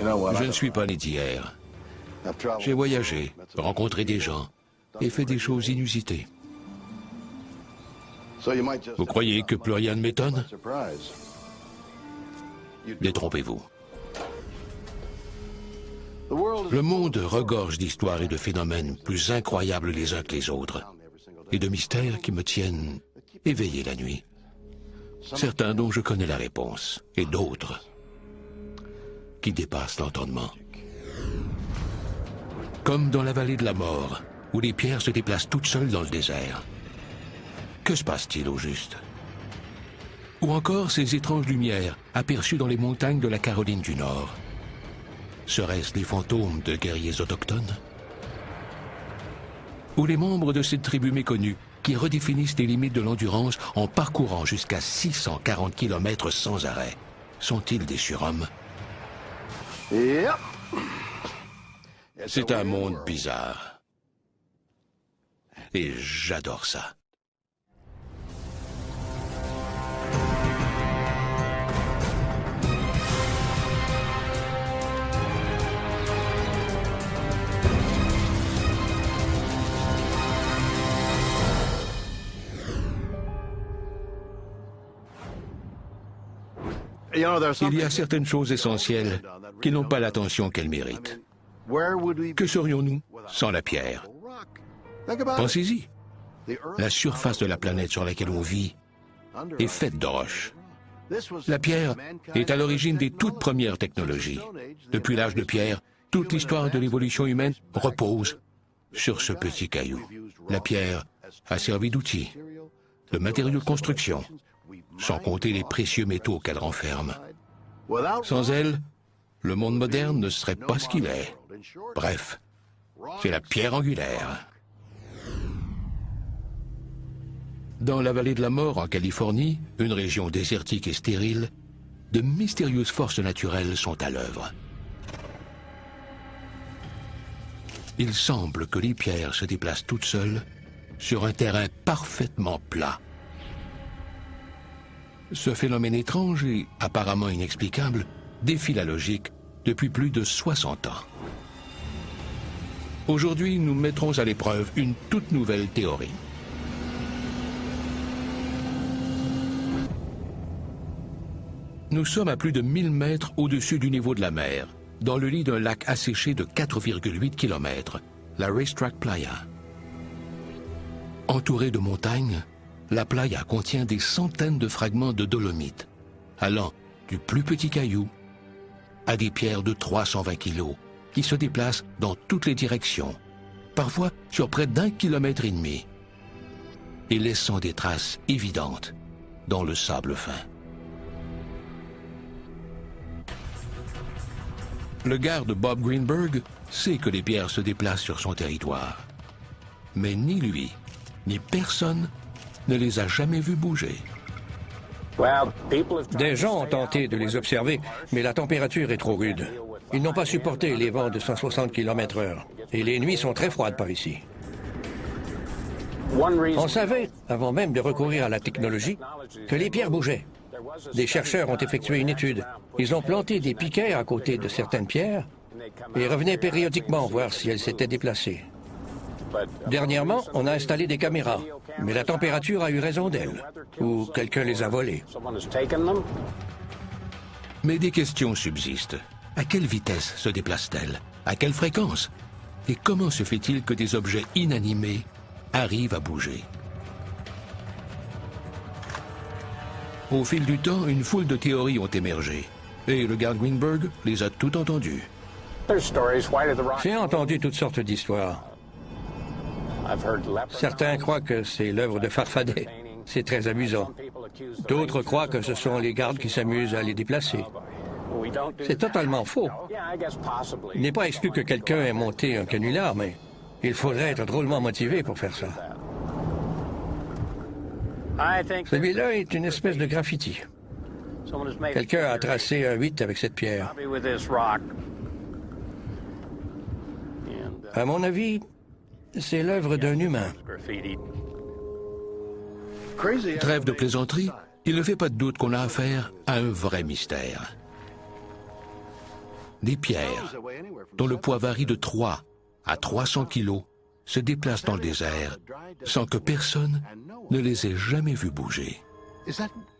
Je ne suis pas né d'hier. J'ai voyagé, rencontré des gens et fait des choses inusitées. Vous croyez que plus rien ne m'étonne? Détrompez-vous. Le monde regorge d'histoires et de phénomènes plus incroyables les uns que les autres, et de mystères qui me tiennent éveillé la nuit. Certains dont je connais la réponse, et d'autres qui dépassent l'entendement. Comme dans la vallée de la mort, où les pierres se déplacent toutes seules dans le désert. Que se passe-t-il au juste? Ou encore ces étranges lumières aperçues dans les montagnes de la Caroline du Nord. Seraient-ce les fantômes de guerriers autochtones? Ou les membres de cette tribu méconnue qui redéfinissent les limites de l'endurance en parcourant jusqu'à 640 km sans arrêt? Sont-ils des surhommes? C'est un monde bizarre. Et j'adore ça. Il y a certaines choses essentielles qui n'ont pas l'attention qu'elles méritent. Que serions-nous sans la pierre? Pensez-y. La surface de la planète sur laquelle on vit est faite de roches. La pierre est à l'origine des toutes premières technologies. Depuis l'âge de pierre, toute l'histoire de l'évolution humaine repose sur ce petit caillou. La pierre a servi d'outil, de matériau de construction, sans compter les précieux métaux qu'elle renferme. Sans elle, le monde moderne ne serait pas ce qu'il est. Bref, c'est la pierre angulaire. Dans la vallée de la mort, en Californie, une région désertique et stérile, de mystérieuses forces naturelles sont à l'œuvre. Il semble que les pierres se déplacent toutes seules sur un terrain parfaitement plat. Ce phénomène étrange et apparemment inexplicable défie la logique depuis plus de 60 ans. Aujourd'hui, nous mettrons à l'épreuve une toute nouvelle théorie. Nous sommes à plus de 1000 mètres au-dessus du niveau de la mer, dans le lit d'un lac asséché de 4,8 km, la Racetrack Playa. Entourée de montagnes, la playa contient des centaines de fragments de dolomite, allant du plus petit caillou à des pierres de 320 kg, qui se déplacent dans toutes les directions, parfois sur près d'1,5 km, et laissant des traces évidentes dans le sable fin. Le garde Bob Greenberg sait que les pierres se déplacent sur son territoire. Mais ni lui, ni personne ne les a jamais vues bouger. Des gens ont tenté de les observer, mais la température est trop rude. Ils n'ont pas supporté les vents de 160 km/h. Et les nuits sont très froides par ici. On savait, avant même de recourir à la technologie, que les pierres bougeaient. Des chercheurs ont effectué une étude. Ils ont planté des piquets à côté de certaines pierres et revenaient périodiquement voir si elles s'étaient déplacées. Dernièrement, on a installé des caméras, mais la température a eu raison d'elles, ou quelqu'un les a volées. Mais des questions subsistent. À quelle vitesse se déplacent-elles? À quelle fréquence? Et comment se fait-il que des objets inanimés arrivent à bouger? Au fil du temps, une foule de théories ont émergé. Et le garde Greenberg les a toutes entendues. J'ai entendu toutes sortes d'histoires. Certains croient que c'est l'œuvre de Farfadet. C'est très amusant. D'autres croient que ce sont les gardes qui s'amusent à les déplacer. C'est totalement faux. Il n'est pas exclu que quelqu'un ait monté un canular, mais il faudrait être drôlement motivé pour faire ça. Celui-là est une espèce de graffiti. Quelqu'un a tracé un 8 avec cette pierre. À mon avis, c'est l'œuvre d'un humain. Trêve de plaisanterie, il ne fait pas de doute qu'on a affaire à un vrai mystère. Des pierres, dont le poids varie de 3 à 300 kilos, se déplacent dans le désert sans que personne ne les ait jamais vues bouger.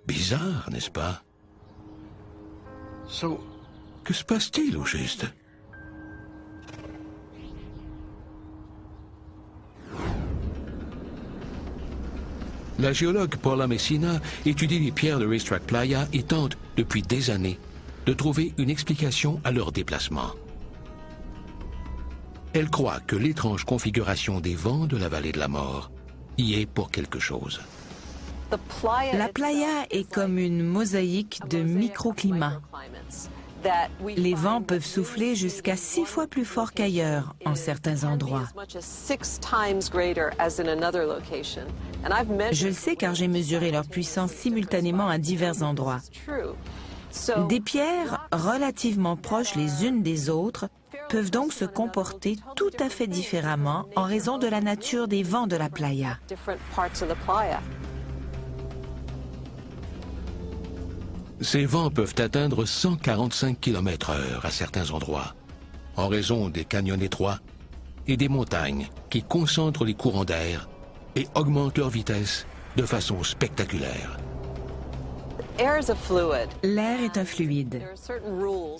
Bizarre, n'est-ce pas? Que se passe-t-il au juste? La géologue Paula Messina étudie les pierres de Racetrack Playa et tente, depuis des années, de trouver une explication à leur déplacement. Elle croit que l'étrange configuration des vents de la vallée de la mort y est pour quelque chose. La playa est comme une mosaïque de microclimats. Les vents peuvent souffler jusqu'à 6 fois plus fort qu'ailleurs en certains endroits. Je le sais car j'ai mesuré leur puissance simultanément à divers endroits. Des pierres relativement proches les unes des autres peuvent donc se comporter tout à fait différemment en raison de la nature des vents de la playa. Ces vents peuvent atteindre 145 km/h à certains endroits, en raison des canyons étroits et des montagnes qui concentrent les courants d'air et augmentent leur vitesse de façon spectaculaire. L'air est un fluide.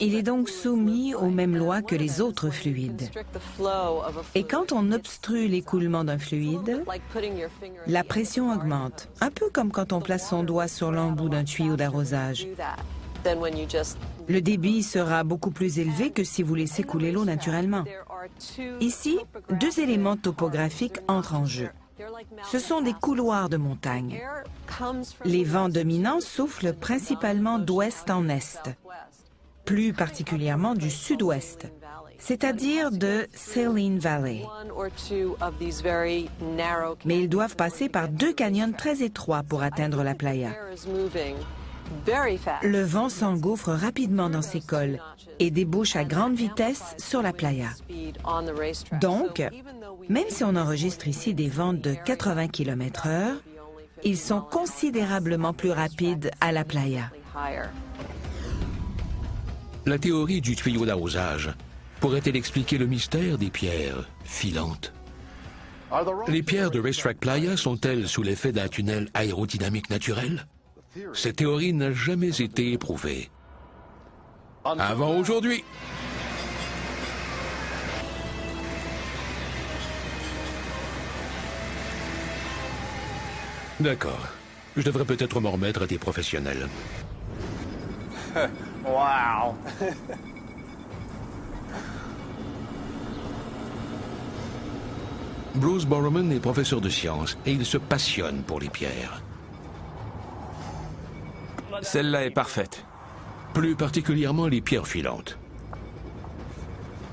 Il est donc soumis aux mêmes lois que les autres fluides. Et quand on obstrue l'écoulement d'un fluide, la pression augmente, un peu comme quand on place son doigt sur l'embout d'un tuyau d'arrosage. Le débit sera beaucoup plus élevé que si vous laissez couler l'eau naturellement. Ici, 2 éléments topographiques entrent en jeu. Ce sont des couloirs de montagne. Les vents dominants soufflent principalement d'ouest en est, plus particulièrement du sud-ouest, c'est-à-dire de Saline Valley. Mais ils doivent passer par 2 canyons très étroits pour atteindre la playa. Le vent s'engouffre rapidement dans ces cols et débouche à grande vitesse sur la playa. Donc, même si on enregistre ici des vents de 80 km/h, ils sont considérablement plus rapides à la playa. La théorie du tuyau d'arrosage pourrait-elle expliquer le mystère des pierres filantes? Les pierres de Racetrack Playa sont-elles sous l'effet d'un tunnel aérodynamique naturel? Cette théorie n'a jamais été éprouvée. Avant aujourd'hui! D'accord. Je devrais peut-être m'en remettre à des professionnels. Wow! Bruce Borroman est professeur de sciences et il se passionne pour les pierres. Celle-là est parfaite. Plus particulièrement les pierres filantes.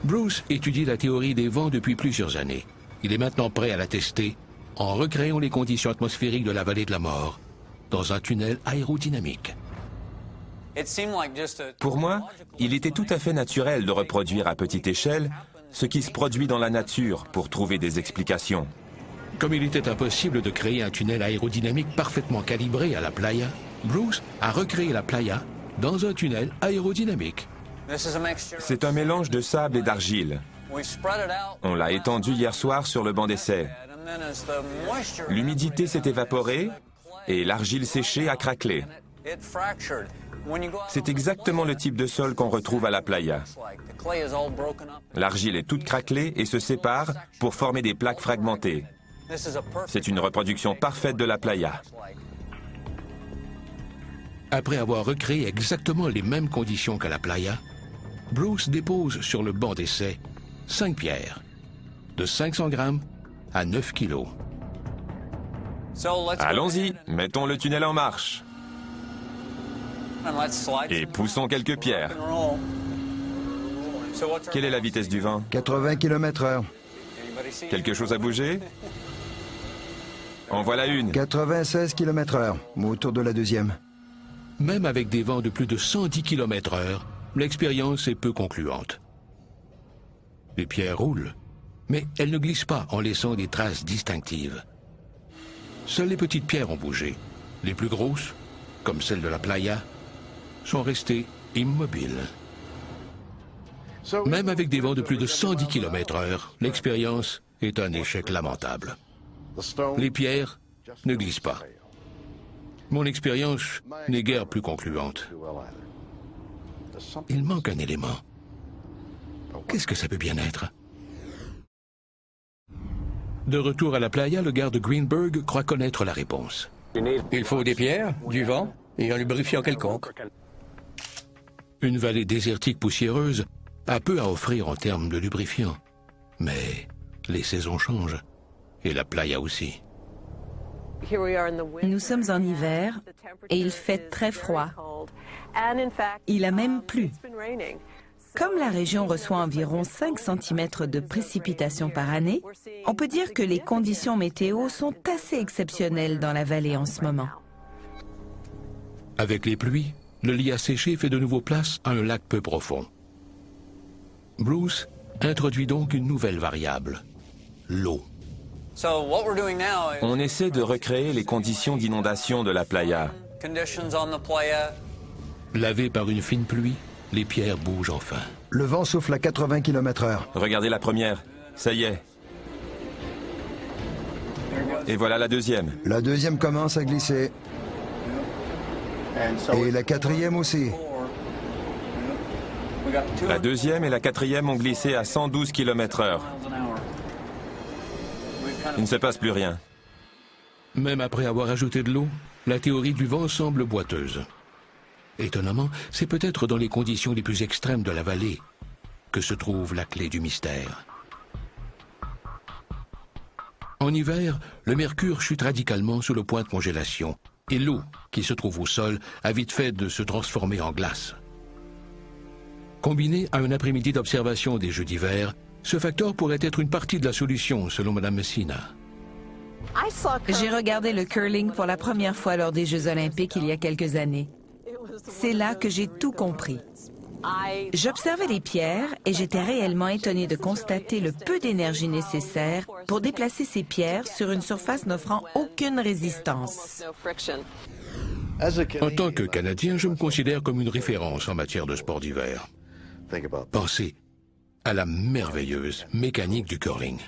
Bruce étudie la théorie des vents depuis plusieurs années. Il est maintenant prêt à la tester en recréant les conditions atmosphériques de la vallée de la mort dans un tunnel aérodynamique. Pour moi, il était tout à fait naturel de reproduire à petite échelle ce qui se produit dans la nature pour trouver des explications. Comme il était impossible de créer un tunnel aérodynamique parfaitement calibré à la playa, Bruce a recréé la playa dans un tunnel aérodynamique. C'est un mélange de sable et d'argile. On l'a étendu hier soir sur le banc d'essai. L'humidité s'est évaporée et l'argile séchée a craquelé. C'est exactement le type de sol qu'on retrouve à la playa. L'argile est toute craquelée et se sépare pour former des plaques fragmentées. C'est une reproduction parfaite de la playa. Après avoir recréé exactement les mêmes conditions qu'à la playa, Bruce dépose sur le banc d'essai 5 pierres, de 500 grammes à 9 kilos. Allons-y, mettons le tunnel en marche. Et poussons quelques pierres. Quelle est la vitesse du vent? 80 km/h. Quelque chose à bouger? En voilà une. 96 km/h, autour de la deuxième. Même avec des vents de plus de 110 km/h, l'expérience est peu concluante. Les pierres roulent, mais elles ne glissent pas en laissant des traces distinctives. Seules les petites pierres ont bougé. Les plus grosses, comme celle de la playa, sont restées immobiles. Même avec des vents de plus de 110 km/h, l'expérience est un échec lamentable. Les pierres ne glissent pas. Mon expérience n'est guère plus concluante. Il manque un élément. Qu'est-ce que ça peut bien être? De retour à la playa, le garde Greenberg croit connaître la réponse. Il faut des pierres, du vent et un lubrifiant quelconque. Une vallée désertique poussiéreuse a peu à offrir en termes de lubrifiant. Mais les saisons changent. Et la playa aussi. Nous sommes en hiver et il fait très froid. Il a même plu. Comme la région reçoit environ 5 cm de précipitations par année, on peut dire que les conditions météo sont assez exceptionnelles dans la vallée en ce moment. Avec les pluies, le lit asséché fait de nouveau place à un lac peu profond. Bruce introduit donc une nouvelle variable, l'eau. On essaie de recréer les conditions d'inondation de la playa. Lavées par une fine pluie, les pierres bougent enfin. Le vent souffle à 80 km/h. Regardez la première, ça y est. Et voilà la deuxième. La deuxième commence à glisser. Et la quatrième aussi. La deuxième et la quatrième ont glissé à 112 km/h. Il ne se passe plus rien. Même après avoir ajouté de l'eau, la théorie du vent semble boiteuse. Étonnamment, c'est peut-être dans les conditions les plus extrêmes de la vallée que se trouve la clé du mystère. En hiver, le mercure chute radicalement sous le point de congélation et l'eau qui se trouve au sol a vite fait de se transformer en glace. Combiné à un après-midi d'observation des jeux d'hiver, ce facteur pourrait être une partie de la solution, selon Mme Messina. J'ai regardé le curling pour la première fois lors des Jeux olympiques il y a quelques années. C'est là que j'ai tout compris. J'observais les pierres et j'étais réellement étonnée de constater le peu d'énergie nécessaire pour déplacer ces pierres sur une surface n'offrant aucune résistance. En tant que Canadien, je me considère comme une référence en matière de sport d'hiver. Pensez à la merveilleuse mécanique du curling.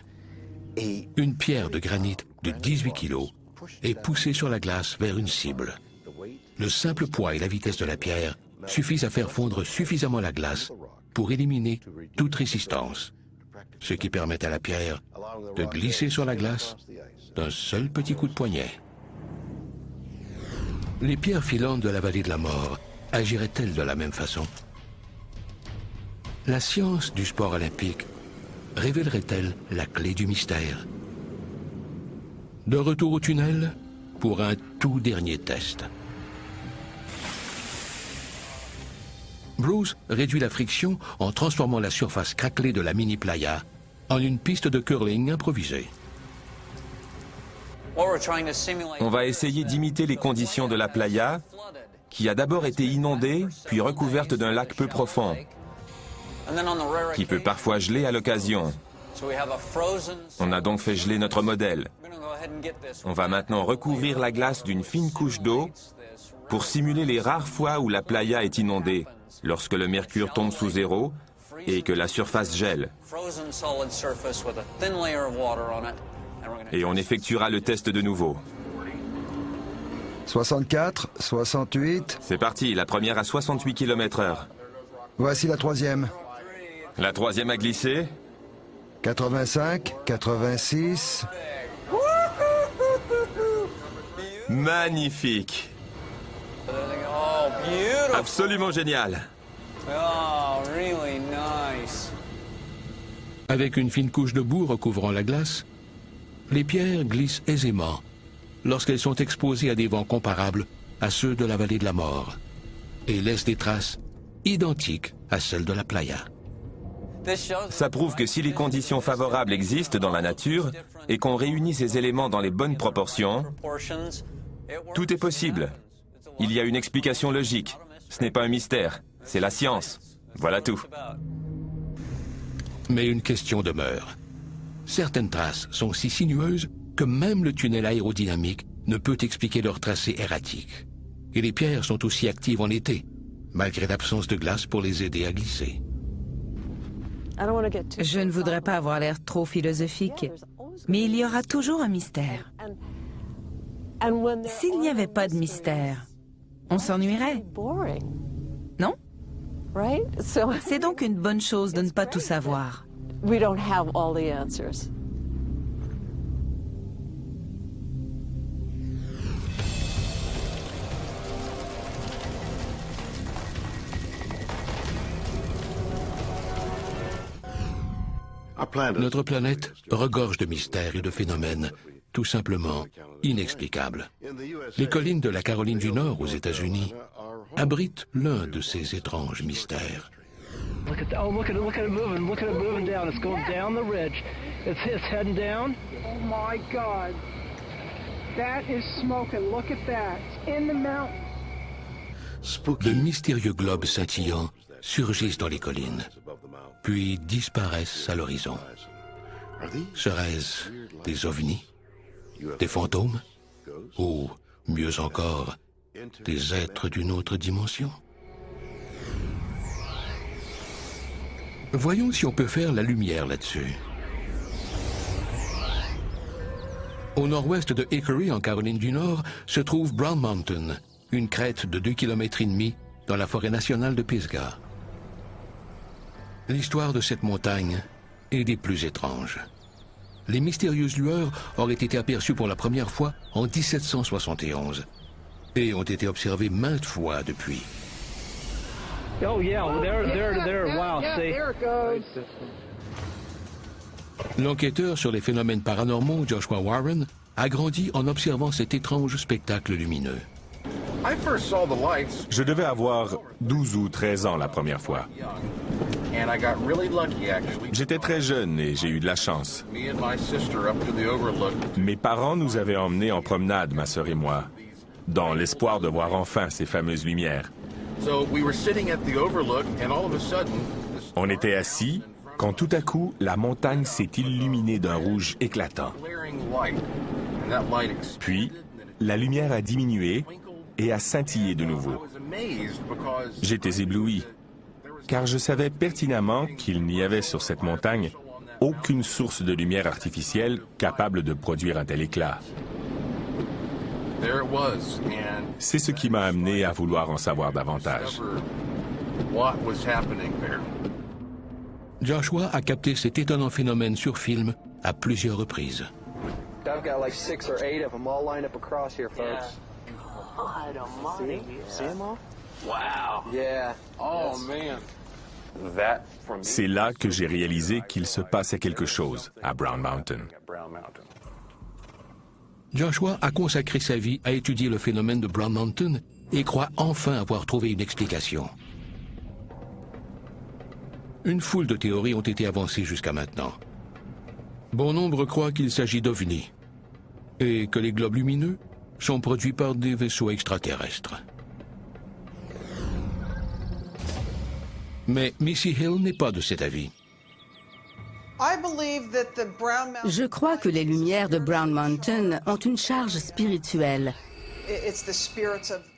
Une pierre de granit de 18 kg est poussée sur la glace vers une cible. Le simple poids et la vitesse de la pierre suffisent à faire fondre suffisamment la glace pour éliminer toute résistance, ce qui permet à la pierre de glisser sur la glace d'un seul petit coup de poignet. Les pierres filantes de la vallée de la mort agiraient-elles de la même façon? La science du sport olympique révélerait-elle la clé du mystère? De retour au tunnel pour un tout dernier test. Bruce réduit la friction en transformant la surface craquelée de la mini-playa en une piste de curling improvisée. On va essayer d'imiter les conditions de la playa, qui a d'abord été inondée, puis recouverte d'un lac peu profond, qui peut parfois geler à l'occasion. On a donc fait geler notre modèle. On va maintenant recouvrir la glace d'une fine couche d'eau pour simuler les rares fois où la playa est inondée, lorsque le mercure tombe sous zéro et que la surface gèle. Et on effectuera le test de nouveau. 64, 68. C'est parti, la première à 68 km/h. Voici la troisième. La troisième a glissé. 85, 86. Magnifique. Absolument génial. Avec une fine couche de boue recouvrant la glace, les pierres glissent aisément lorsqu'elles sont exposées à des vents comparables à ceux de la vallée de la mort et laissent des traces identiques à celles de la playa. Ça prouve que si les conditions favorables existent dans la nature et qu'on réunit ces éléments dans les bonnes proportions, tout est possible. Il y a une explication logique. Ce n'est pas un mystère, c'est la science. Voilà tout. Mais une question demeure. Certaines traces sont si sinueuses que même le tunnel aérodynamique ne peut expliquer leur tracé erratique. Et les pierres sont aussi actives en été, malgré l'absence de glace pour les aider à glisser. Je ne voudrais pas avoir l'air trop philosophique, mais il y aura toujours un mystère. S'il n'y avait pas de mystère, on s'ennuierait, non? C'est donc une bonne chose de ne pas tout savoir. Notre planète regorge de mystères et de phénomènes tout simplement inexplicables. Les collines de la Caroline du Nord aux États-Unis abritent l'un de ces étranges mystères. Look at it moving. Look at it moving down. It's going down the ridge. It's heading down. Oh my God. That is smoking. Look at that. It's in the mountain. De mystérieux globes scintillants surgissent dans les collines, puis disparaissent à l'horizon. Seraient-ce des ovnis, des fantômes, ou, mieux encore, des êtres d'une autre dimension? Voyons si on peut faire la lumière là-dessus. Au nord-ouest de Hickory, en Caroline du Nord, se trouve Brown Mountain, une crête de 2,5 km dans la forêt nationale de Pisgah. L'histoire de cette montagne est des plus étranges. Les mystérieuses lueurs auraient été aperçues pour la première fois en 1771 et ont été observées maintes fois depuis. Oh yeah, there. Wow, see. There it goes. L'enquêteur sur les phénomènes paranormaux, Joshua Warren, a grandi en observant cet étrange spectacle lumineux. Je devais avoir 12 ou 13 ans la première fois. J'étais très jeune et j'ai eu de la chance. Mes parents nous avaient emmenés en promenade, ma sœur et moi, dans l'espoir de voir enfin ces fameuses lumières. On était assis quand tout à coup, la montagne s'est illuminée d'un rouge éclatant. Puis, la lumière a diminué et a scintillé de nouveau. J'étais ébloui, car je savais pertinemment qu'il n'y avait sur cette montagne aucune source de lumière artificielle capable de produire un tel éclat. C'est ce qui m'a amené à vouloir en savoir davantage. Joshua a capté cet étonnant phénomène sur film à plusieurs reprises. I've got like 6 or 8 of them all lined up across here, folks. See them all? Wow. Yeah. Oh man. C'est là que j'ai réalisé qu'il se passait quelque chose à Brown Mountain. Joshua a consacré sa vie à étudier le phénomène de Brown Mountain et croit enfin avoir trouvé une explication. Une foule de théories ont été avancées jusqu'à maintenant. Bon nombre croient qu'il s'agit d'ovnis et que les globes lumineux sont produits par des vaisseaux extraterrestres. Mais Missy Hill n'est pas de cet avis. Je crois que les lumières de Brown Mountain ont une charge spirituelle.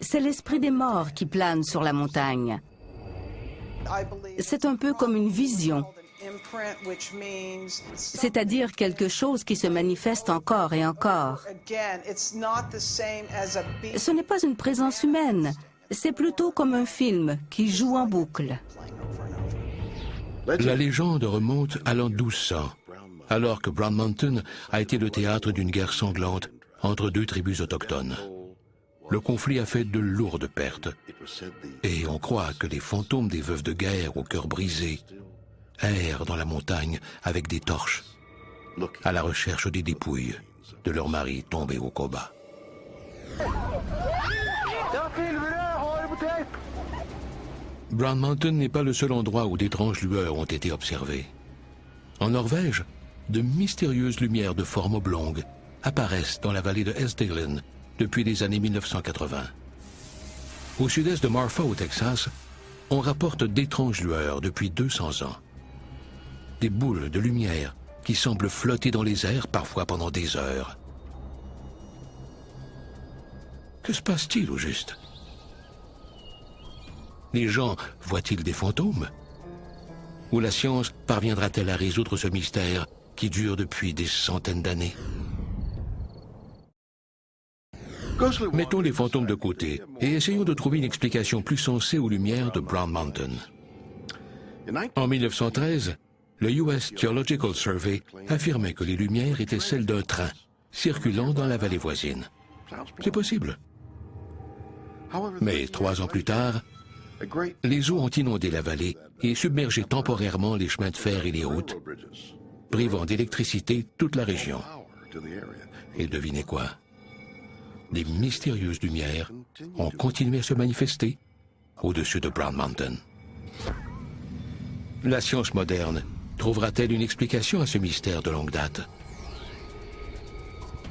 C'est l'esprit des morts qui plane sur la montagne. C'est un peu comme une vision, c'est-à-dire quelque chose qui se manifeste encore et encore. Ce n'est pas une présence humaine, c'est plutôt comme un film qui joue en boucle. La légende remonte à l'an 1200, alors que Brown Mountain a été le théâtre d'une guerre sanglante entre deux tribus autochtones. Le conflit a fait de lourdes pertes, et on croit que les fantômes des veuves de guerre au cœur brisé errent dans la montagne avec des torches, à la recherche des dépouilles de leurs maris tombés au combat. Brown Mountain n'est pas le seul endroit où d'étranges lueurs ont été observées. En Norvège, de mystérieuses lumières de forme oblongue apparaissent dans la vallée de Hessdalen depuis les années 1980. Au sud-est de Marfa, au Texas, on rapporte d'étranges lueurs depuis 200 ans. Des boules de lumière qui semblent flotter dans les airs, parfois pendant des heures. Que se passe-t-il au juste? Les gens voient-ils des fantômes? Ou la science parviendra-t-elle à résoudre ce mystère qui dure depuis des centaines d'années? Mettons les fantômes de côté et essayons de trouver une explication plus sensée aux lumières de Brown Mountain. En 1913, le US Geological Survey affirmait que les lumières étaient celles d'un train circulant dans la vallée voisine. C'est possible. Mais 3 ans plus tard, les eaux ont inondé la vallée et submergé temporairement les chemins de fer et les routes, privant d'électricité toute la région. Et devinez quoi? Les mystérieuses lumières ont continué à se manifester au-dessus de Brown Mountain. La science moderne trouvera-t-elle une explication à ce mystère de longue date?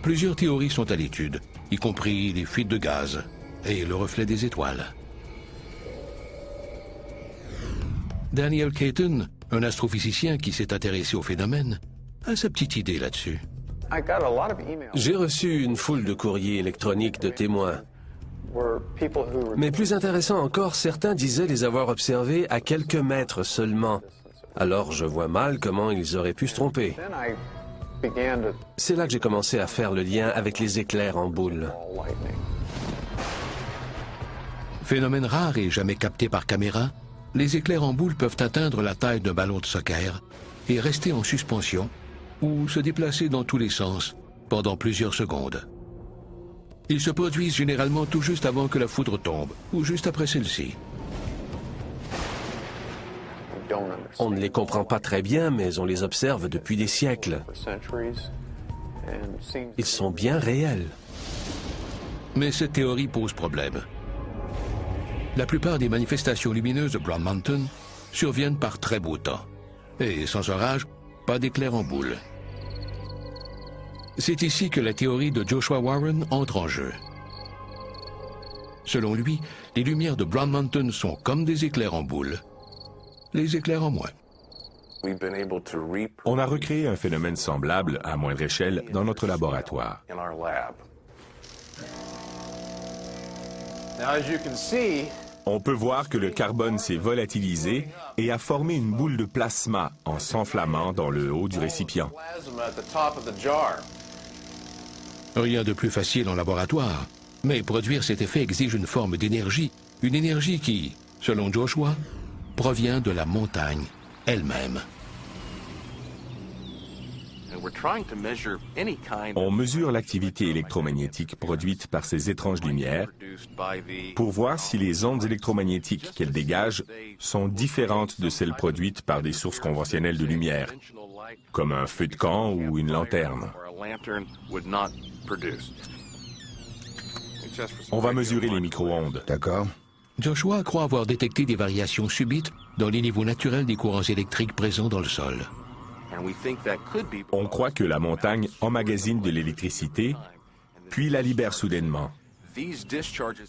Plusieurs théories sont à l'étude, y compris les fuites de gaz et le reflet des étoiles. Daniel Caton, un astrophysicien qui s'est intéressé au phénomène, a sa petite idée là-dessus. J'ai reçu une foule de courriers électroniques de témoins. Mais plus intéressant encore, certains disaient les avoir observés à quelques mètres seulement. Alors je vois mal comment ils auraient pu se tromper. C'est là que j'ai commencé à faire le lien avec les éclairs en boule. Phénomène rare et jamais capté par caméra, les éclairs en boule peuvent atteindre la taille d'un ballon de soccer et rester en suspension ou se déplacer dans tous les sens pendant plusieurs secondes. Ils se produisent généralement tout juste avant que la foudre tombe ou juste après celle-ci. On ne les comprend pas très bien, mais on les observe depuis des siècles. Ils sont bien réels. Mais cette théorie pose problème. La plupart des manifestations lumineuses de Brown Mountain surviennent par très beau temps. Et sans orage, pas d'éclairs en boule. C'est ici que la théorie de Joshua Warren entre en jeu. Selon lui, les lumières de Brown Mountain sont comme des éclairs en boule. Les éclairs en moins. On a recréé un phénomène semblable, à moindre échelle, dans notre laboratoire. On peut voir que le carbone s'est volatilisé et a formé une boule de plasma en s'enflammant dans le haut du récipient. Rien de plus facile en laboratoire, mais produire cet effet exige une forme d'énergie, une énergie qui, selon Joshua, provient de la montagne elle-même. On mesure l'activité électromagnétique produite par ces étranges lumières pour voir si les ondes électromagnétiques qu'elles dégagent sont différentes de celles produites par des sources conventionnelles de lumière, comme un feu de camp ou une lanterne. On va mesurer les micro-ondes. D'accord. Joshua croit avoir détecté des variations subites dans les niveaux naturels des courants électriques présents dans le sol. On croit que la montagne emmagasine de l'électricité, puis la libère soudainement.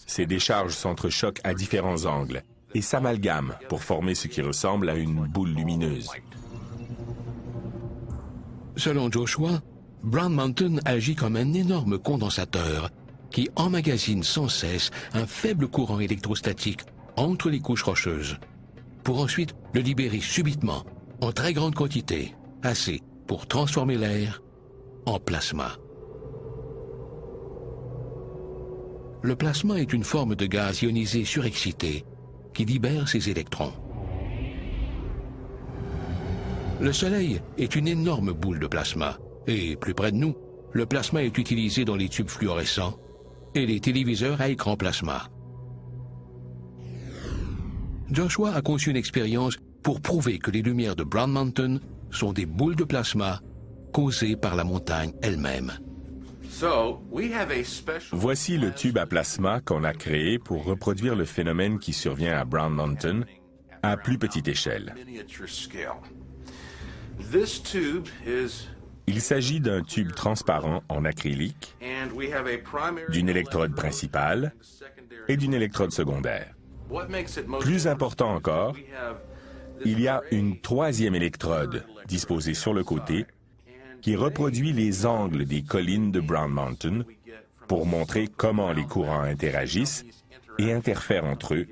Ces décharges s'entrechoquent à différents angles et s'amalgament pour former ce qui ressemble à une boule lumineuse. Selon Joshua, Brown Mountain agit comme un énorme condensateur qui emmagasine sans cesse un faible courant électrostatique entre les couches rocheuses, pour ensuite le libérer subitement, en très grande quantité, assez pour transformer l'air en plasma. Le plasma est une forme de gaz ionisé surexcité qui libère ses électrons. Le Soleil est une énorme boule de plasma, et plus près de nous, le plasma est utilisé dans les tubes fluorescents et les téléviseurs à écran plasma. Joshua a conçu une expérience pour prouver que les lumières de Brown Mountain sont des boules de plasma causées par la montagne elle-même. Voici le tube à plasma qu'on a créé pour reproduire le phénomène qui survient à Brown Mountain à plus petite échelle. Il s'agit d'un tube transparent en acrylique, d'une électrode principale et d'une électrode secondaire. Plus important encore, il y a une troisième électrode disposée sur le côté qui reproduit les angles des collines de Brown Mountain pour montrer comment les courants interagissent et interfèrent entre eux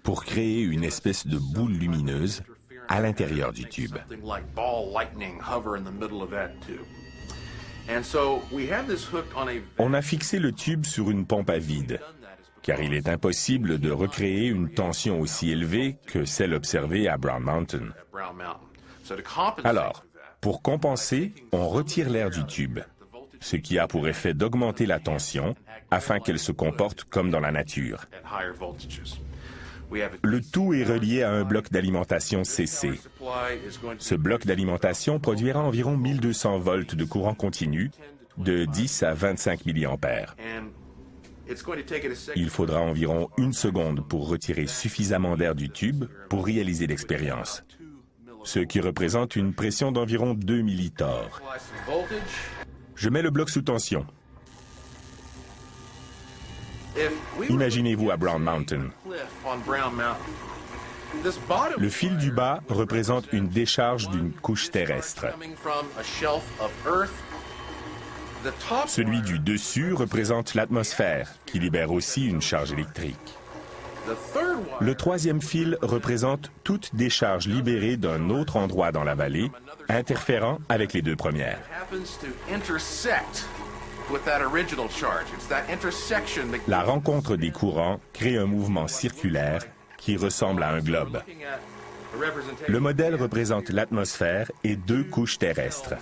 pour créer une espèce de boule lumineuse à l'intérieur du tube. On a fixé le tube sur une pompe à vide, car il est impossible de recréer une tension aussi élevée que celle observée à Brown Mountain. Alors, pour compenser, on retire l'air du tube, ce qui a pour effet d'augmenter la tension afin qu'elle se comporte comme dans la nature. Le tout est relié à un bloc d'alimentation CC. Ce bloc d'alimentation produira environ 1200 volts de courant continu de 10 à 25 milliampères. Il faudra environ 1 seconde pour retirer suffisamment d'air du tube pour réaliser l'expérience, ce qui représente une pression d'environ 2 millitors. Je mets le bloc sous tension. Imaginez-vous à Brown Mountain. Le fil du bas représente une décharge d'une couche terrestre. Celui du dessus représente l'atmosphère, qui libère aussi une charge électrique. Le troisième fil représente toute décharge libérée d'un autre endroit dans la vallée, interférant avec les deux premières. La rencontre des courants crée un mouvement circulaire qui ressemble à un globe. Le modèle représente l'atmosphère et 2 couches terrestres.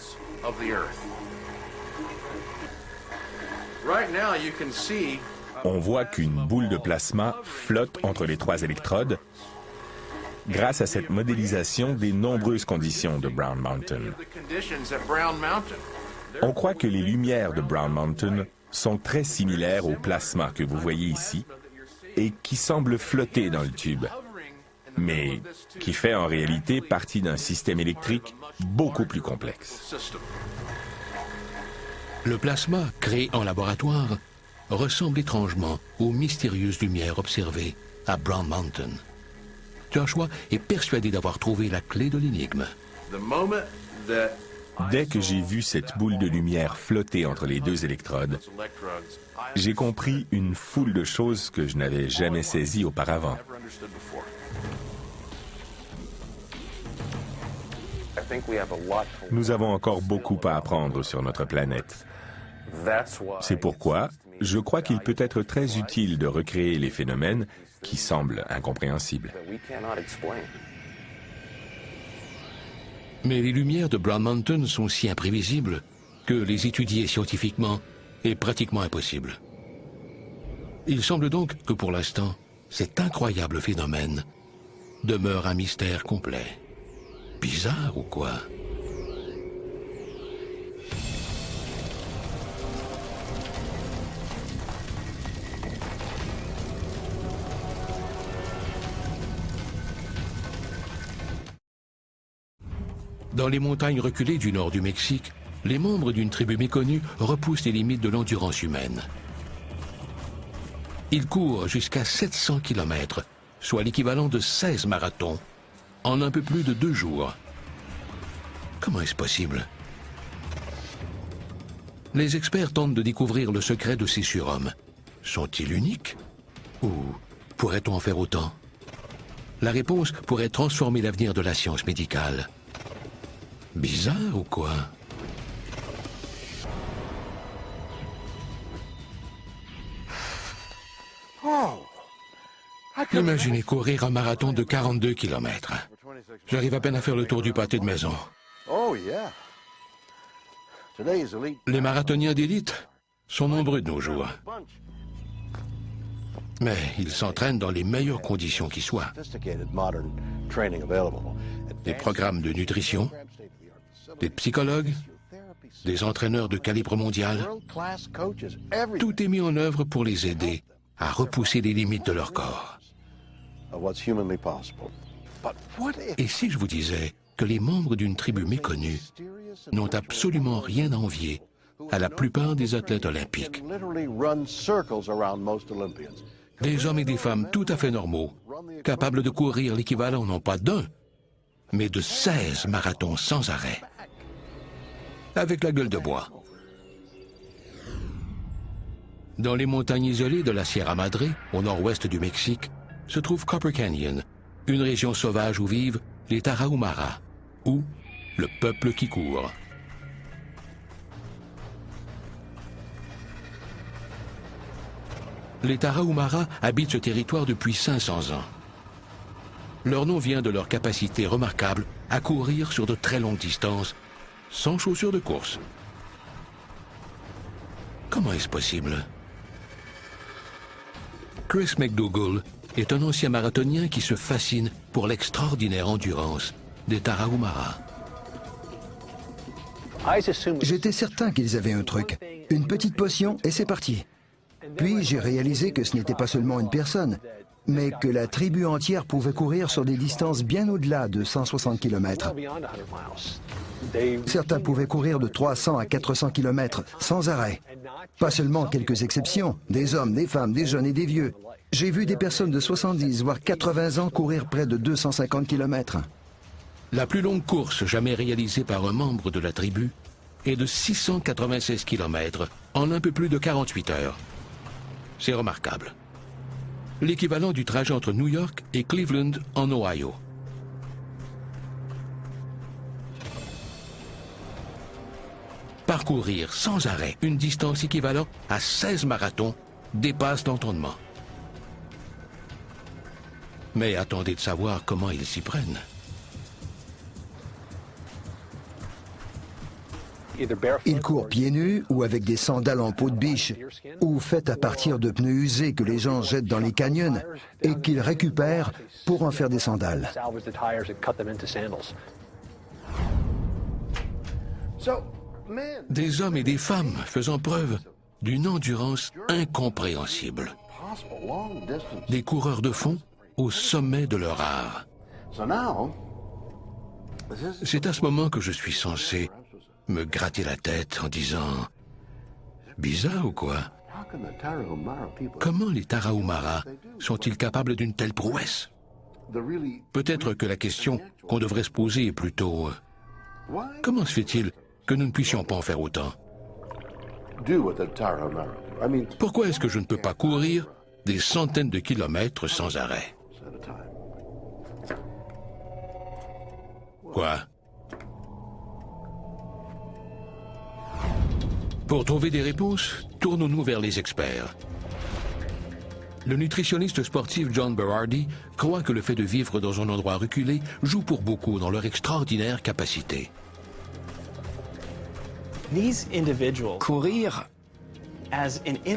On voit qu'une boule de plasma flotte entre les 3 électrodes grâce à cette modélisation des nombreuses conditions de Brown Mountain. On croit que les lumières de Brown Mountain sont très similaires au plasma que vous voyez ici et qui semble flotter dans le tube, mais qui fait en réalité partie d'un système électrique beaucoup plus complexe. Le plasma créé en laboratoire ressemble étrangement aux mystérieuses lumières observées à Brown Mountain. Joshua est persuadé d'avoir trouvé la clé de l'énigme. Dès que j'ai vu cette boule de lumière flotter entre les 2 électrodes, j'ai compris une foule de choses que je n'avais jamais saisies auparavant. Nous avons encore beaucoup à apprendre sur notre planète. C'est pourquoi je crois qu'il peut être très utile de recréer les phénomènes qui semblent incompréhensibles. Mais les lumières de Brown Mountain sont si imprévisibles que les étudier scientifiquement est pratiquement impossible. Il semble donc que pour l'instant, cet incroyable phénomène demeure un mystère complet. Bizarre ou quoi? Dans les montagnes reculées du nord du Mexique, les membres d'une tribu méconnue repoussent les limites de l'endurance humaine. Ils courent jusqu'à 700 km, soit l'équivalent de 16 marathons, en un peu plus de 2 jours. Comment est-ce possible? Les experts tentent de découvrir le secret de ces surhommes. Sont-ils uniques? Ou pourrait-on en faire autant? La réponse pourrait transformer l'avenir de la science médicale. Bizarre ou quoi? Imaginez courir un marathon de 42 km. J'arrive à peine à faire le tour du pâté de maison. Les marathoniens d'élite sont nombreux de nos jours. Mais ils s'entraînent dans les meilleures conditions qui soient. Des programmes de nutrition, des psychologues, des entraîneurs de calibre mondial. Tout est mis en œuvre pour les aider à repousser les limites de leur corps. Et si je vous disais que les membres d'une tribu méconnue n'ont absolument rien à envier à la plupart des athlètes olympiques? Des hommes et des femmes tout à fait normaux, capables de courir l'équivalent non pas d'1, mais de 16 marathons sans arrêt, avec la gueule de bois. Dans les montagnes isolées de la Sierra Madre, au nord-ouest du Mexique, se trouve Copper Canyon, une région sauvage où vivent les Tarahumara, ou le peuple qui court. Les Tarahumara habitent ce territoire depuis 500 ans. Leur nom vient de leur capacité remarquable à courir sur de très longues distances, sans chaussures de course. Comment est-ce possible? Chris McDougall est un ancien marathonien qui se fascine pour l'extraordinaire endurance des Tarahumara. J'étais certain qu'ils avaient un truc. Une petite potion et c'est parti. Puis j'ai réalisé que ce n'était pas seulement une personne, mais que la tribu entière pouvait courir sur des distances bien au-delà de 160 km. Certains pouvaient courir de 300 à 400 km sans arrêt. Pas seulement quelques exceptions, des hommes, des femmes, des jeunes et des vieux. J'ai vu des personnes de 70 voire 80 ans courir près de 250 km. La plus longue course jamais réalisée par un membre de la tribu est de 696 km en un peu plus de 48 heures. C'est remarquable. L'équivalent du trajet entre New York et Cleveland en Ohio. Parcourir sans arrêt une distance équivalente à 16 marathons dépasse l'entendement. Mais attendez de savoir comment ils s'y prennent. Ils courent pieds nus ou avec des sandales en peau de biche ou faites à partir de pneus usés que les gens jettent dans les canyons et qu'ils récupèrent pour en faire des sandales. Des hommes et des femmes faisant preuve d'une endurance incompréhensible. Des coureurs de fond au sommet de leur art. C'est à ce moment que je suis censé me gratter la tête en disant « Bizarre ou quoi? Comment les Tarahumara sont-ils capables d'une telle prouesse ?» Peut-être que la question qu'on devrait se poser est plutôt « Comment se fait-il que nous ne puissions pas en faire autant? Pourquoi est-ce que je ne peux pas courir des centaines de kilomètres sans arrêt? » Quoi? Pour trouver des réponses, tournons-nous vers les experts. Le nutritionniste sportif John Berardi croit que le fait de vivre dans un endroit reculé joue pour beaucoup dans leur extraordinaire capacité. Courir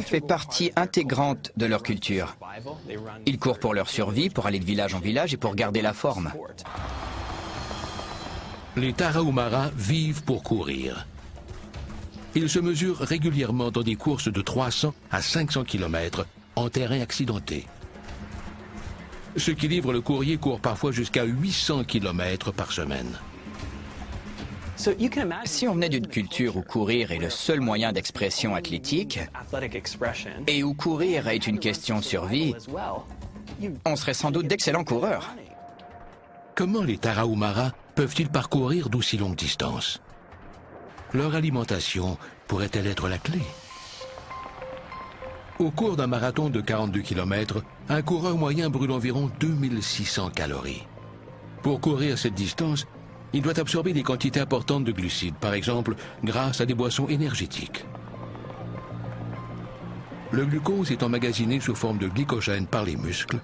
fait partie intégrante de leur culture. Ils courent pour leur survie, pour aller de village en village et pour garder la forme. Les Tarahumara vivent pour courir. Ils se mesurent régulièrement dans des courses de 300 à 500 km en terrain accidenté. Ceux qui livrent le courrier courent parfois jusqu'à 800 km par semaine. Si on venait d'une culture où courir est le seul moyen d'expression athlétique et où courir est une question de survie, on serait sans doute d'excellents coureurs. Comment les Tarahumara peuvent-ils parcourir d'aussi longues distances? Leur alimentation pourrait-elle être la clé? Au cours d'un marathon de 42 km, un coureur moyen brûle environ 2600 calories. Pour courir cette distance, il doit absorber des quantités importantes de glucides, par exemple grâce à des boissons énergétiques. Le glucose est emmagasiné sous forme de glycogène par les muscles,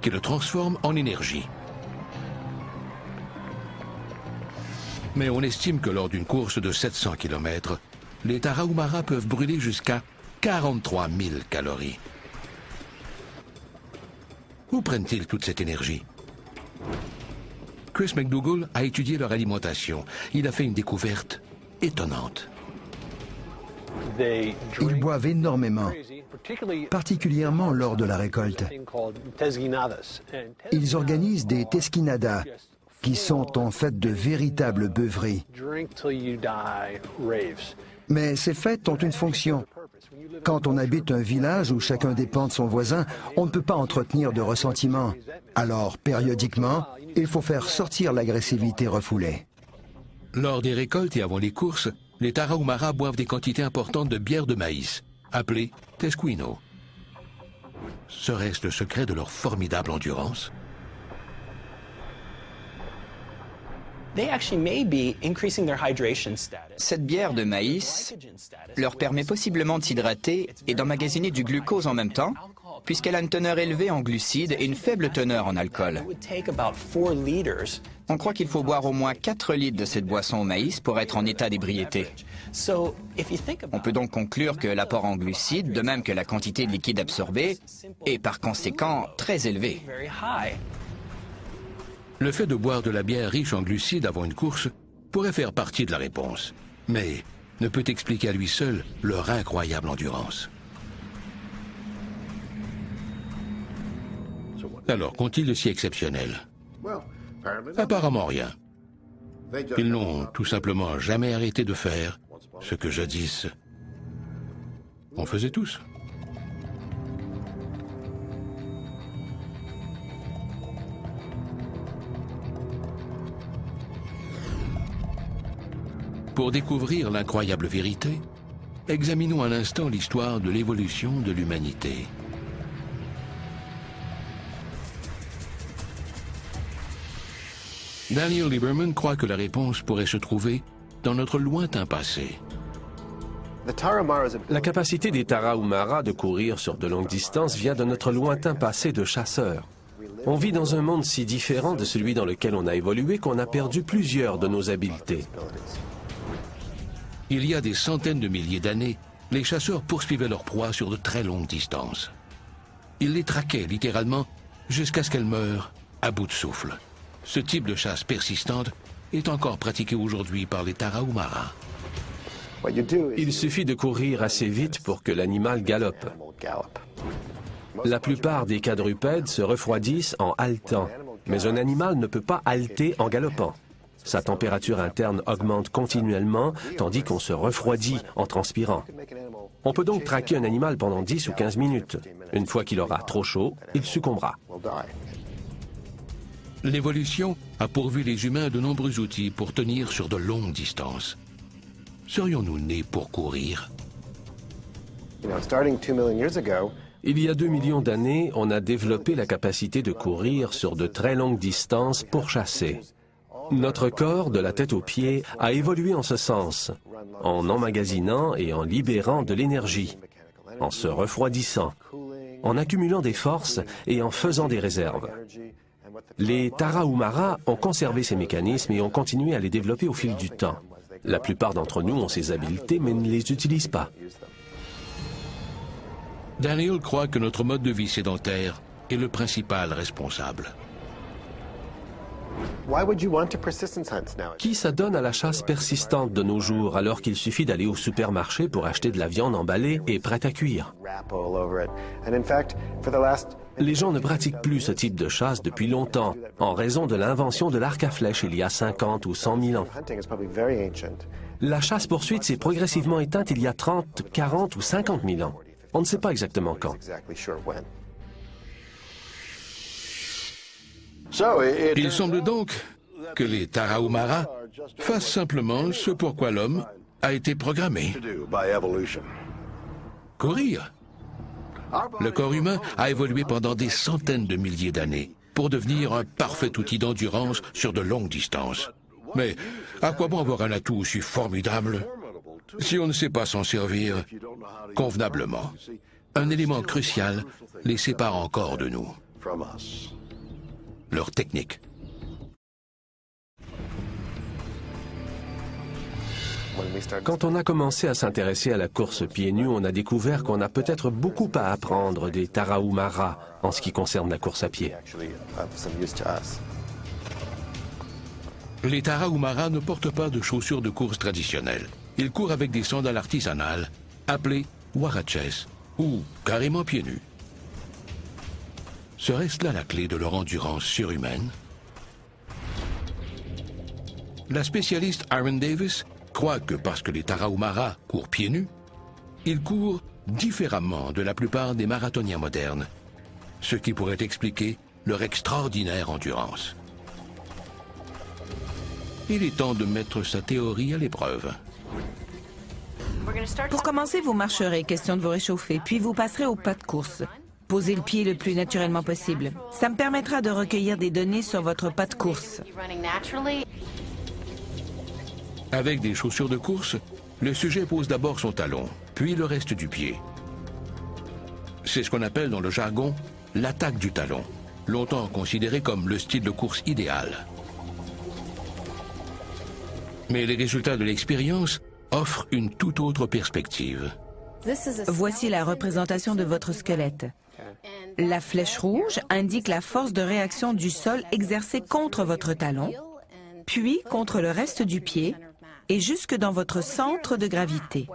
qui le transforment en énergie. Mais on estime que lors d'une course de 700 km, les Tarahumara peuvent brûler jusqu'à 43 000 calories. Où prennent-ils toute cette énergie? Chris McDougall a étudié leur alimentation. Il a fait une découverte étonnante. Ils boivent énormément, particulièrement lors de la récolte. Ils organisent des tesquinadas, qui sont en fait de véritables beuveries. Mais ces fêtes ont une fonction. Quand on habite un village où chacun dépend de son voisin, on ne peut pas entretenir de ressentiment. Alors, périodiquement, il faut faire sortir l'agressivité refoulée. Lors des récoltes et avant les courses, les Tarahumara boivent des quantités importantes de bière de maïs, appelée tesquino. Serait-ce le secret de leur formidable endurance? Cette bière de maïs leur permet possiblement de s'hydrater et d'emmagasiner du glucose en même temps, puisqu'elle a une teneur élevée en glucides et une faible teneur en alcool. On croit qu'il faut boire au moins 4 litres de cette boisson au maïs pour être en état d'ébriété. On peut donc conclure que l'apport en glucides, de même que la quantité de liquide absorbé, est par conséquent très élevé. Le fait de boire de la bière riche en glucides avant une course pourrait faire partie de la réponse, mais ne peut expliquer à lui seul leur incroyable endurance. Alors, qu'ont-ils de si exceptionnel? Apparemment rien. Ils n'ont tout simplement jamais arrêté de faire ce que jadis on faisait tous. Pour découvrir l'incroyable vérité, examinons un instant l'histoire de l'évolution de l'humanité. Daniel Lieberman croit que la réponse pourrait se trouver dans notre lointain passé. La capacité des Tarahumara de courir sur de longues distances vient de notre lointain passé de chasseurs. On vit dans un monde si différent de celui dans lequel on a évolué qu'on a perdu plusieurs de nos habiletés. Il y a des centaines de milliers d'années, les chasseurs poursuivaient leurs proies sur de très longues distances. Ils les traquaient littéralement jusqu'à ce qu'elles meurent à bout de souffle. Ce type de chasse persistante est encore pratiqué aujourd'hui par les Tarahumara. Il suffit de courir assez vite pour que l'animal galope. La plupart des quadrupèdes se refroidissent en haletant, mais un animal ne peut pas halter en galopant. Sa température interne augmente continuellement, tandis qu'on se refroidit en transpirant. On peut donc traquer un animal pendant 10 ou 15 minutes. Une fois qu'il aura trop chaud, il succombera. L'évolution a pourvu les humains de nombreux outils pour tenir sur de longues distances. Serions-nous nés pour courir? Il y a 2 millions d'années, on a développé la capacité de courir sur de très longues distances pour chasser. Notre corps, de la tête aux pieds, a évolué en ce sens, en emmagasinant et en libérant de l'énergie, en se refroidissant, en accumulant des forces et en faisant des réserves. Les Tarahumara ont conservé ces mécanismes et ont continué à les développer au fil du temps. La plupart d'entre nous ont ces habiletés, mais ne les utilisent pas. Daniel croit que notre mode de vie sédentaire est le principal responsable. Qui s'adonne à la chasse persistante de nos jours alors qu'il suffit d'aller au supermarché pour acheter de la viande emballée et prête à cuire? Les gens ne pratiquent plus ce type de chasse depuis longtemps, en raison de l'invention de l'arc à flèche il y a 50 ou 100 000 ans. La chasse-poursuite s'est progressivement éteinte il y a 30, 40 ou 50 000 ans. On ne sait pas exactement quand. Il semble donc que les Tarahumara fassent simplement ce pour quoi l'homme a été programmé. Courir. Le corps humain a évolué pendant des centaines de milliers d'années pour devenir un parfait outil d'endurance sur de longues distances. Mais à quoi bon avoir un atout aussi formidable si on ne sait pas s'en servir convenablement? Un élément crucial les sépare encore de nous. Leur technique. Quand on a commencé à s'intéresser à la course pieds nus, on a découvert qu'on a peut-être beaucoup à apprendre des Tarahumara en ce qui concerne la course à pied. Les Tarahumara ne portent pas de chaussures de course traditionnelles. Ils courent avec des sandales artisanales appelées huaraches ou carrément pieds nus. Serait-ce là la clé de leur endurance surhumaine? La spécialiste Aaron Davis croit que parce que les Tarahumara courent pieds nus, ils courent différemment de la plupart des marathoniens modernes, ce qui pourrait expliquer leur extraordinaire endurance. Il est temps de mettre sa théorie à l'épreuve. Pour commencer, vous marcherez, question de vous réchauffer, puis vous passerez au pas de course. Posez le pied le plus naturellement possible. Ça me permettra de recueillir des données sur votre pas de course. Avec des chaussures de course, le sujet pose d'abord son talon, puis le reste du pied. C'est ce qu'on appelle dans le jargon l'attaque du talon, longtemps considéré comme le style de course idéal. Mais les résultats de l'expérience offrent une toute autre perspective. Voici la représentation de votre squelette. La flèche rouge indique la force de réaction du sol exercée contre votre talon, puis contre le reste du pied et jusque dans votre centre de gravité.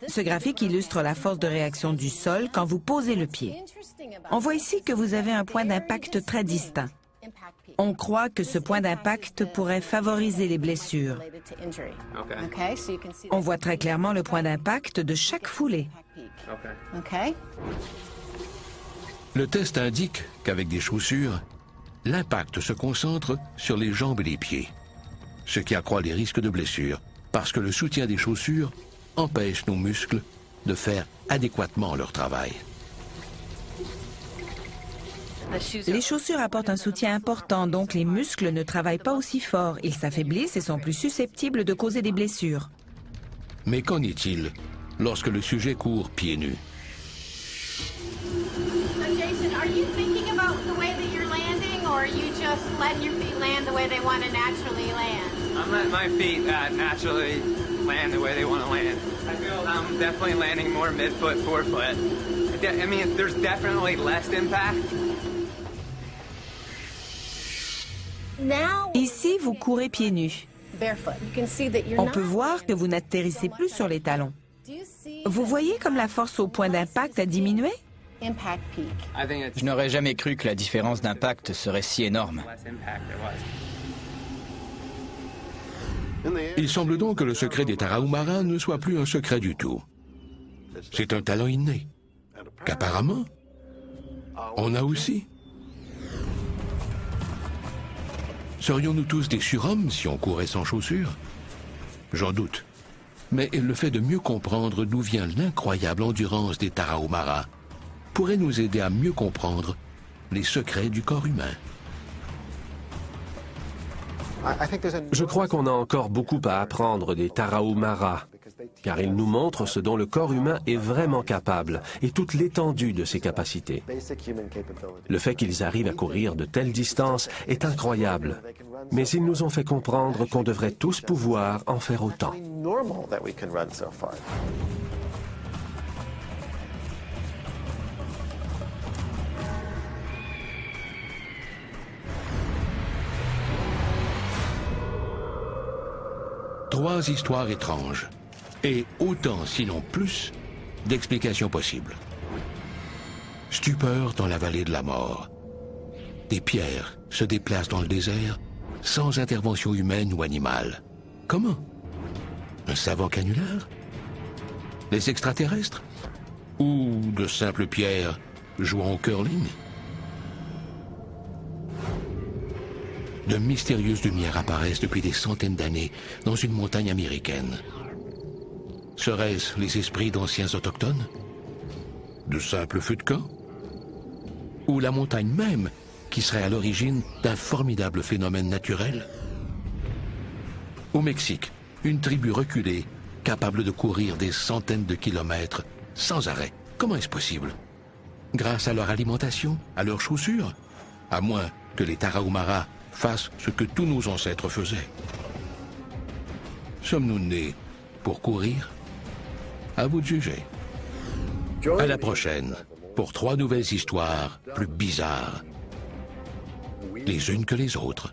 Ce graphique illustre la force de réaction du sol quand vous posez le pied. On voit ici que vous avez un point d'impact très distinct. On croit que ce point d'impact pourrait favoriser les blessures. On voit très clairement le point d'impact de chaque foulée. Le test indique qu'avec des chaussures, l'impact se concentre sur les jambes et les pieds, ce qui accroît les risques de blessures, parce que le soutien des chaussures empêche nos muscles de faire adéquatement leur travail. Les chaussures apportent un soutien important, donc les muscles ne travaillent pas aussi fort. Ils s'affaiblissent et sont plus susceptibles de causer des blessures. Mais qu'en est-il lorsque le sujet court pieds nus? Jason, are you thinking about the way that you're landing, or are you just letting your feet land the way they want to naturally land? I'm letting my feet naturally land the way they want to land. I feel I'm definitely landing more mid-foot, forefoot. I mean, there's definitely less impact. Ici, vous courez pieds nus. On peut voir que vous n'atterrissez plus sur les talons. Vous voyez comme la force au point d'impact a diminué? Je n'aurais jamais cru que la différence d'impact serait si énorme. Il semble donc que le secret des Tarahumara ne soit plus un secret du tout. C'est un talent inné, qu'apparemment, on a aussi. Serions-nous tous des surhommes si on courait sans chaussures? J'en doute. Mais le fait de mieux comprendre d'où vient l'incroyable endurance des Tarahumara pourrait nous aider à mieux comprendre les secrets du corps humain. Je crois qu'on a encore beaucoup à apprendre des Tarahumara, car ils nous montrent ce dont le corps humain est vraiment capable et toute l'étendue de ses capacités. Le fait qu'ils arrivent à courir de telles distances est incroyable, mais ils nous ont fait comprendre qu'on devrait tous pouvoir en faire autant. Trois histoires étranges, et autant, sinon plus, d'explications possibles. Stupeur dans la vallée de la mort. Des pierres se déplacent dans le désert sans intervention humaine ou animale. Comment? Un savant canular? Des extraterrestres? Ou de simples pierres jouant au curling? De mystérieuses lumières apparaissent depuis des centaines d'années dans une montagne américaine. Seraient-ce les esprits d'anciens autochtones? De simples feux de camp? Ou la montagne même qui serait à l'origine d'un formidable phénomène naturel? Au Mexique, une tribu reculée, capable de courir des centaines de kilomètres sans arrêt. Comment est-ce possible? Grâce à leur alimentation, à leurs chaussures? À moins que les Tarahumara fassent ce que tous nos ancêtres faisaient. Sommes-nous nés pour courir? À vous de juger. À la prochaine, pour 3 nouvelles histoires plus bizarres, les unes que les autres.